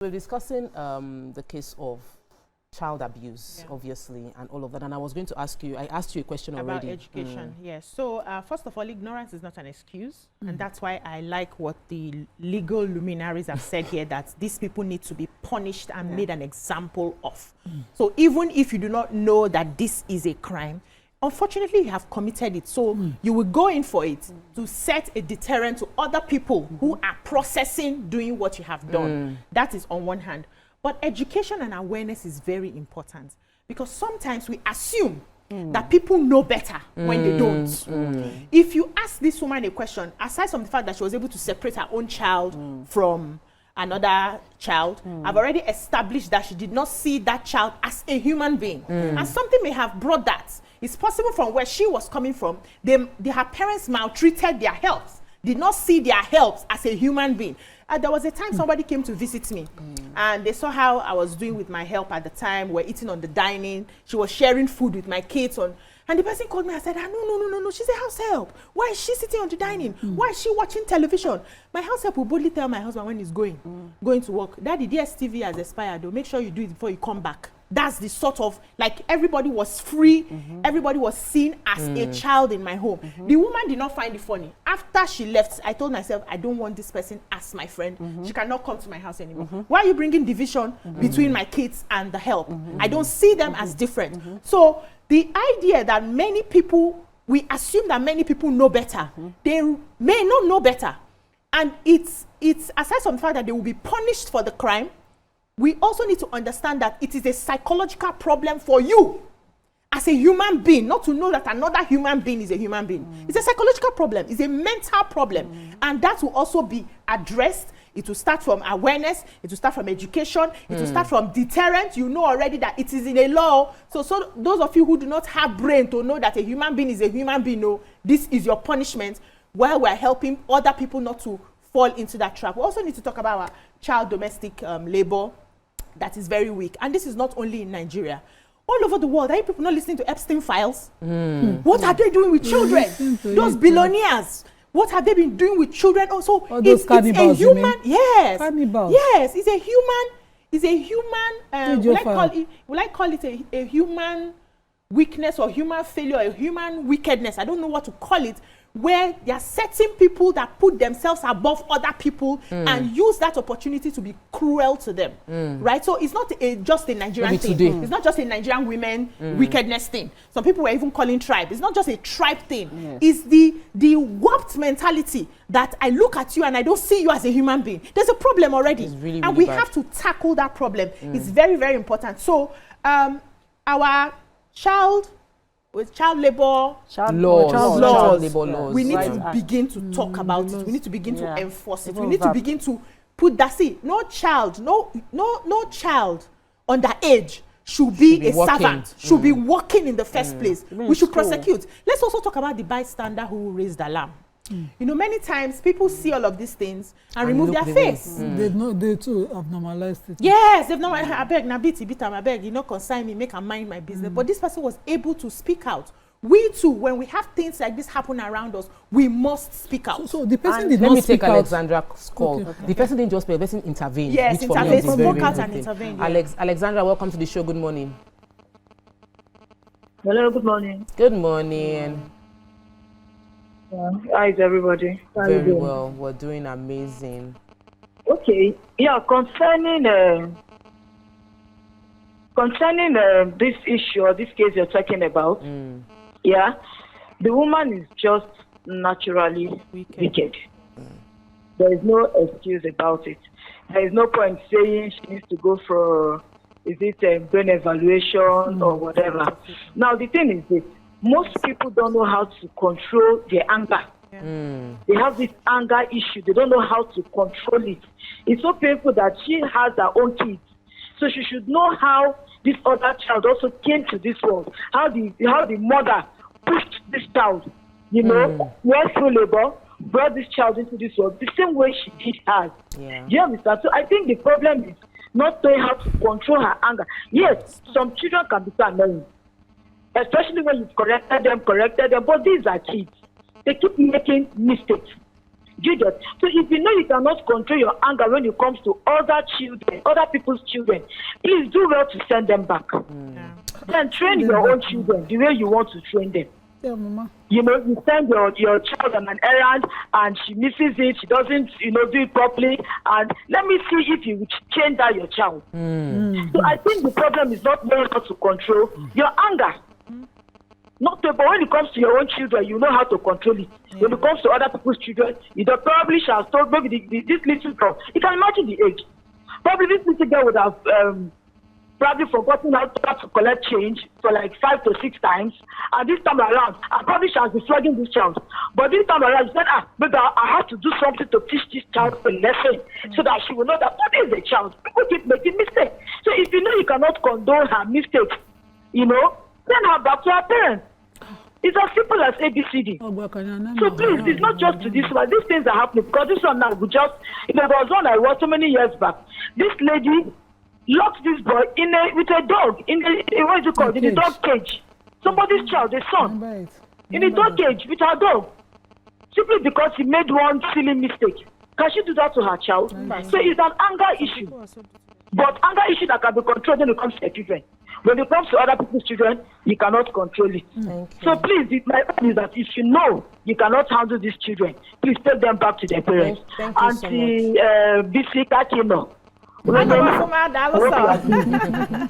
We're discussing the case of child abuse, obviously, and all of that. And I was going to ask you, I asked you a question about already. Education, yes. So first of all, ignorance is not an excuse. And that's why I like what the legal luminaries have said here, that these people need to be punished and made an example of. So even if you do not know that this is a crime, unfortunately, you have committed it. So you will go in for it to set a deterrent to other people who are processing doing what you have done. That is on one hand. But education and awareness is very important, because sometimes we assume that people know better when they don't. If you ask this woman a question, aside from the fact that she was able to separate her own child from another child, I've already established that she did not see that child as a human being. And something may have brought that. It's possible from where she was coming from, her parents maltreated their health, did not see their health as a human being. There was a time somebody came to visit me and they saw how I was doing with my help at the time. We're eating on the dining. She was sharing food with my kids and the person called me and said, no, she's a house help. Why is she sitting on the dining? Why is she watching television? My house help will boldly tell my husband when he's going to work, Daddy, DSTV has expired, though. Make sure you do it before you come back. That's the sort of, like, everybody was free, everybody was seen as a child in my home. The woman did not find it funny. After she left, I told myself, I don't want this person as my friend. She cannot come to my house anymore. Why are you bringing division between my kids and the help? I don't see them as different. So the idea that many people, we assume that many people know better. They may not know better. And it's aside from the fact that they will be punished for the crime, we also need to understand that it is a psychological problem for you as a human being, not to know that another human being is a human being. It's a psychological problem. It's a mental problem. And that will also be addressed. It will start from awareness. It will start from education. It will start from deterrent. You know already that it is in a law. So those of you who do not have brain to know that a human being is a human being, know this is your punishment, while we're helping other people not to fall into that trap. We also need to talk about our child domestic labor that is very weak. And this is not only in Nigeria. All over the world, are you people not listening to Epstein files? What are they doing with children? Those billionaires, what have they been doing with children? Also, it's a human, cannibals. Yes, it's a human, will I call it a human weakness or human failure, or human wickedness? I don't know what to call it, where there are certain people that put themselves above other people and use that opportunity to be cruel to them, right? So it's not just a Nigerian thing. Today. It's not just a Nigerian women wickedness thing. Some people were even calling tribe. It's not just a tribe thing. It's the warped mentality that I look at you and I don't see you as a human being. There's a problem already. Really, and we have to tackle that problem. It's very, very important. So our with child labor laws, we need to begin to talk about it. We need to begin to enforce it. We need to begin to put that. See, no child underage should be a servant, should be working in the first place. We should prosecute. Let's also talk about the bystander who raised alarm. You know, many times people see all of these things and remove their face. They too have normalized it. Yes, they've normalized. I beg, I beg, you know, consign me, make a mind my business. But this person was able to speak out. We too, when we have things like this happen around us, we must speak out. So the person did not speak out. Let me take Alexandra's call. Okay. The person didn't just speak, the person intervened. Yes, intervened. Spoke out and intervened. Alexandra, welcome to the show. Good morning. Hello, good morning. Good morning. Hi, everybody. Very well. We're doing amazing. Okay. Yeah, concerning this issue or this case you're talking about, yeah, the woman is just naturally wicked. There is no excuse about it. There is no point saying she needs to go for brain evaluation or whatever. Now, the thing is this. Most people don't know how to control their anger. They have this anger issue. They don't know how to control it. It's so painful that she has her own kids. So she should know how this other child also came to this world. How the mother pushed this child, you know, went through labor, brought this child into this world, the same way she did hers. Do you understand? So I think the problem is not knowing how to control her anger. Yes, some children can be so annoying. Especially when you corrected them, but these are kids. They keep making mistakes. Do you get? So if you know you cannot control your anger when it comes to other children, other people's children, please do well to send them back. Then train your own children the way you want to train them. Yeah, Mama. You know, you send your child on an errand and she misses it, she doesn't, do it properly, and let me see if you change that your child. So I think the problem is not knowing how to control your anger. But when it comes to your own children, you know how to control it. When it comes to other people's children, you probably shall stop. Maybe this little girl, you can imagine the age. Probably this little girl would have probably forgotten how to collect change for like 5 to 6 times. And this time around, I probably shall be flogging this child. But this time around, she said, but I have to do something to teach this child a lesson so that she will know that what is a child. People keep making mistakes. So if you know you cannot condone her mistakes, send her back to her parents. It's as simple as ABCD. So please, it's not just to this one. These things are happening because this one now, there was one I watched so many years back. This lady locked this boy with a dog in the dog cage. Somebody's child, the son, in the dog cage with her dog, simply because he made one silly mistake. Can she do that to her child? So it's an anger issue, but anger issue that can be controlled when it comes to children. When it comes to other people's children, you cannot control it. So please, my point is that if you know you cannot handle these children, please take them back to their parents. Thank you so much.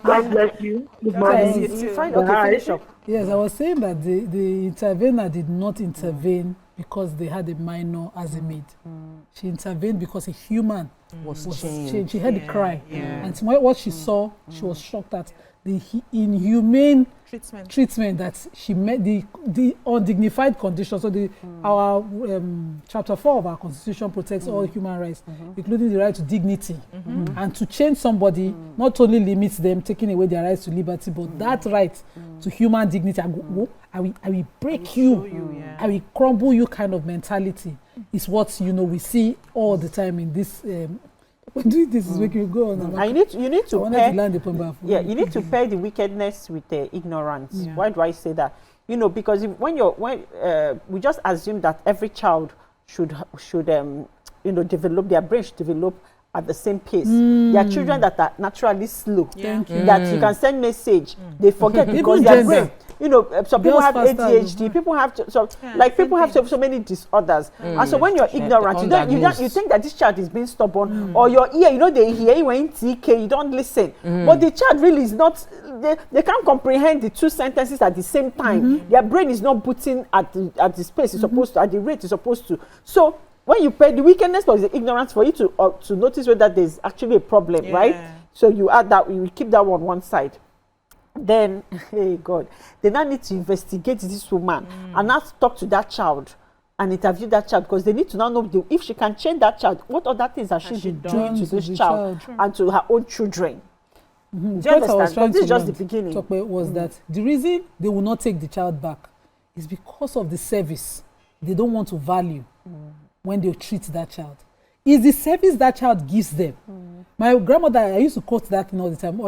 God bless you. Good morning. Yes, I was saying that the intervener did not intervene because they had a minor as a maid. She intervened because a human was changed. She heard the cry. And what she saw, she was shocked at the inhumane treatment that she met, the undignified conditions. So our chapter 4 of our constitution protects all human rights, including the right to dignity. And to change somebody not only limits them, taking away their rights to liberty, but that right to human dignity. I will break you, I will crumble you kind of mentality is what we see all the time in this. This is making you go on. And you need to pair the wickedness with the ignorance. Why do I say that? Because we just assume that every child should develop, their brain should develop at the same pace. There are children that are naturally slow. That you can send message, they forget because their brain. Some people have ADHD. People have people have so many disorders. And so when you're ignorant, you think that this child is being stubborn, or your ear, they hear you in TK, you don't listen. But the child really is not. They can't comprehend the 2 sentences at the same time. Their brain is not putting at the space it's supposed to, at the rate it's supposed to. So when you pair the wickedness plus the ignorance for you to notice whether there's actually a problem, right? So you add that, you keep that one side. Then, hey God, they now need to investigate this woman and now talk to that child and interview that child, because they need to now know if she can change that child, what other things has she been doing to this child and to her own children. Do you understand? This is just the beginning. Was that the reason they will not take the child back is because of the service they don't want to value when they treat that child. Is the service that child gives them. My grandmother, I used to quote that all the time.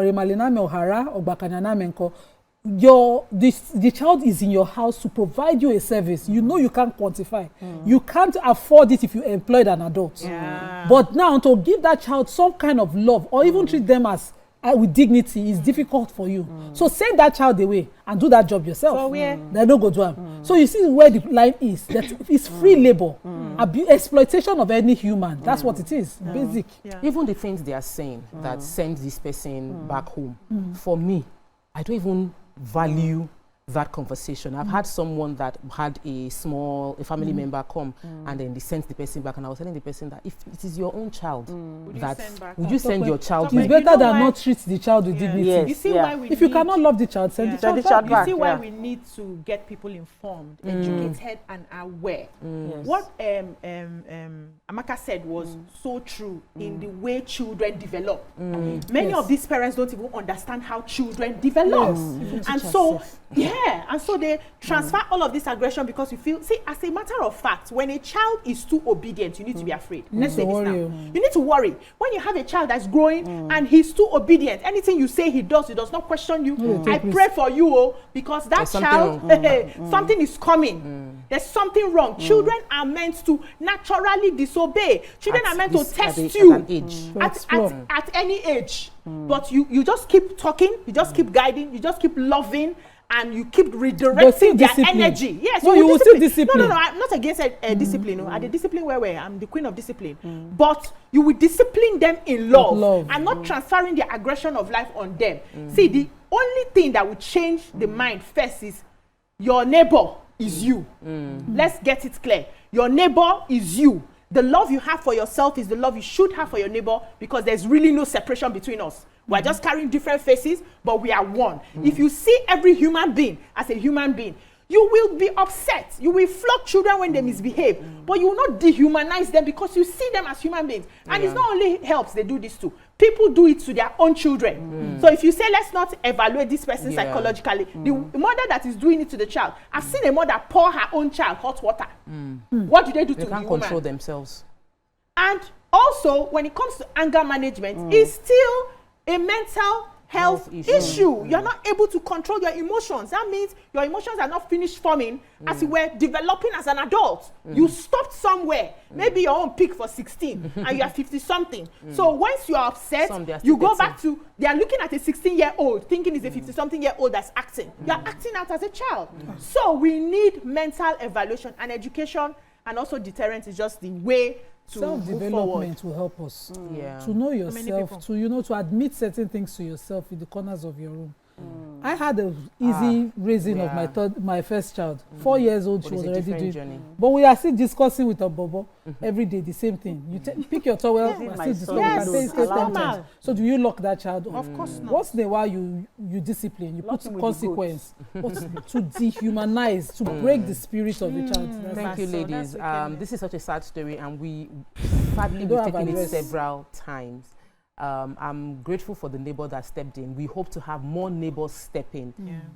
The child is in your house to provide you a service. You can't quantify. You can't afford it if you employed an adult. But now to give that child some kind of love or even treat them as with dignity is difficult for you. So send that child away and do that job yourself. So they don't go to them. So you see where the line is. That it's free labor, exploitation of any human. That's what it is. Basic. Even the things they are saying that send this person back home. For me, I don't even value that conversation. I've had someone that had a family member come and then they sent the person back, and I was telling the person that if it is your own child, would you send your child back? It's better than not treat the child with dignity. Yes. You see why if you cannot love the child, send the child back. You see why we need to get people informed, educated and aware. What Amaka said was so true in the way children develop. Many of these parents don't even understand how children develop. And so and so they transfer all of this aggression because you feel, as a matter of fact, when a child is too obedient, you need to be afraid. Let's say this now. You need to worry. When you have a child that's growing and he's too obedient, anything you say he does not question you. I pray for you, because that child, something is coming. there's something wrong. Children are meant to naturally disobey. Children are meant to test you at an age. At any age. But you just keep talking, you just keep guiding, you just keep loving, and you keep redirecting their energy. Yes, no, you will still discipline. No, I'm not against discipline. No. At the discipline where I'm the queen of discipline. But you will discipline them in love. And not transferring the aggression of life on them. See, the only thing that will change the mind first is your neighbor is you. Let's get it clear. Your neighbor is you. The love you have for yourself is the love you should have for your neighbor, because there's really no separation between us. We're just carrying different faces, but we are one. If you see every human being as a human being, you will be upset. You will flog children when they misbehave, but you will not dehumanize them because you see them as human beings. And it's not only helps, they do this too. People do it to their own children. So if you say, let's not evaluate this person psychologically, the mother that is doing it to the child, I've seen a mother pour her own child hot water. What do they do to the woman? They can't control themselves. And also, when it comes to anger management, it's still a mental health issue. You're not able to control your emotions. That means your emotions are not finished forming as you were developing as an adult. You stopped somewhere. Maybe your own peak for 16 and you are 50-something. So once you are upset, you go back to, they are looking at a 16-year-old thinking it's a 50-something-year-old that's acting. You're acting out as a child. So we need mental evaluation, and education and also deterrence is just the way to self-development will help us to know yourself, to to admit certain things to yourself in the corners of your room. I had an easy raising of my first child. 4 years old, she was already doing journey. But we are still discussing with our bobo every day the same thing. You pick your towel, and still discuss. So do you lock that child up? Of course not. Once in a while you discipline, you put consequence, but to dehumanize, to break the spirit of the child. Thank you, ladies. This is such a sad story, and we've taken it several times. I'm grateful for the neighbor that stepped in. We hope to have more neighbors step in.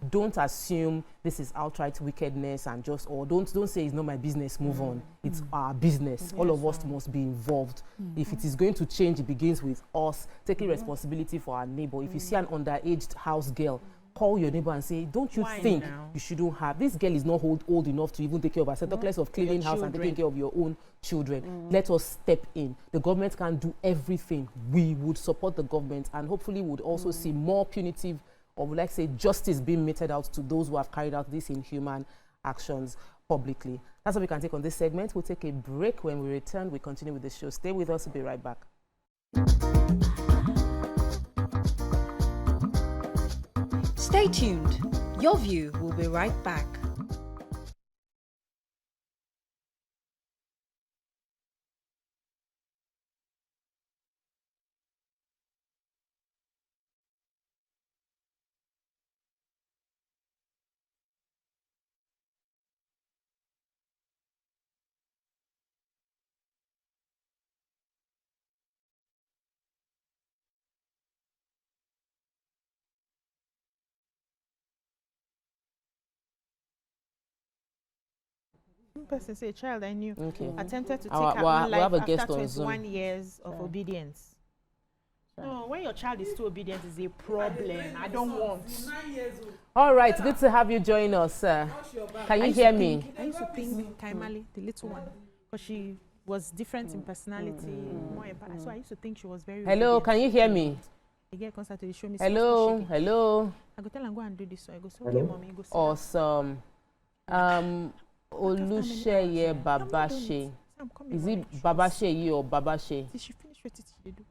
Don't assume this is outright wickedness and just, or don't say it's not my business, move on. It's our business. All of us must be involved. If it is going to change, it begins with us taking responsibility for our neighbor. If you see an underage house girl, call your neighbor and say, don't you think you shouldn't have, this girl is not old enough to even take care of herself, talk less of cleaning house and taking care of your own children. Let us step in. The government can do everything. We would support the government, and hopefully would also see more punitive, or would like say justice being meted out to those who have carried out these inhuman actions publicly. That's what we can take on this segment. We'll take a break. When we return, we continue with the show. Stay with us. We'll be right back. Stay tuned. Your View will be right back. Person say a child I knew attempted to take her own life after 21 years of obedience. No, when your child is too obedient is a problem. I don't want. All right, good to have you join us, sir. Can you hear me? I used to think Kaimali, the little one, because she was different in personality, more empathic. So I used to think she was very Hello, can you hear me? Again, constantly show me. Hello. I go tell her go and do this. So I go, okay, mommy, go. Awesome. Oluseye Babashe. Is it Babashe or Babashe? She finished with it. She do.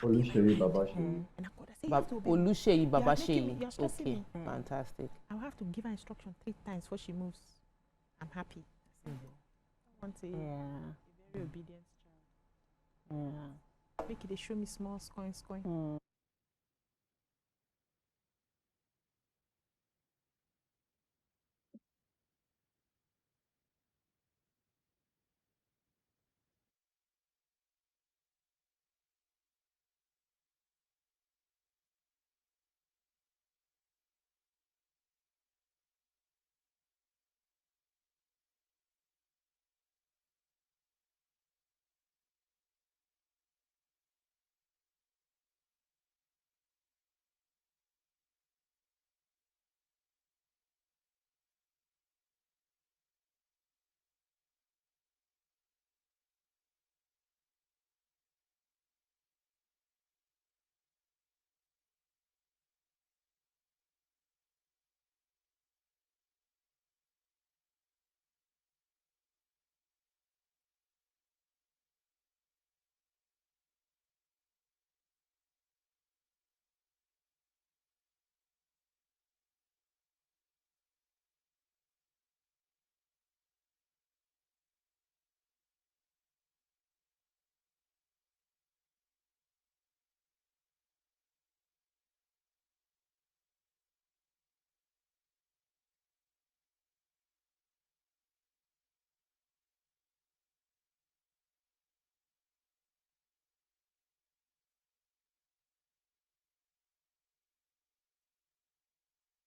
Oluseye Babashe. Oluseye Babashe. Okay, fantastic. I'll have to give her instruction 3 times before she moves. I'm happy. I want a very obedient child. Make it show me small scoring.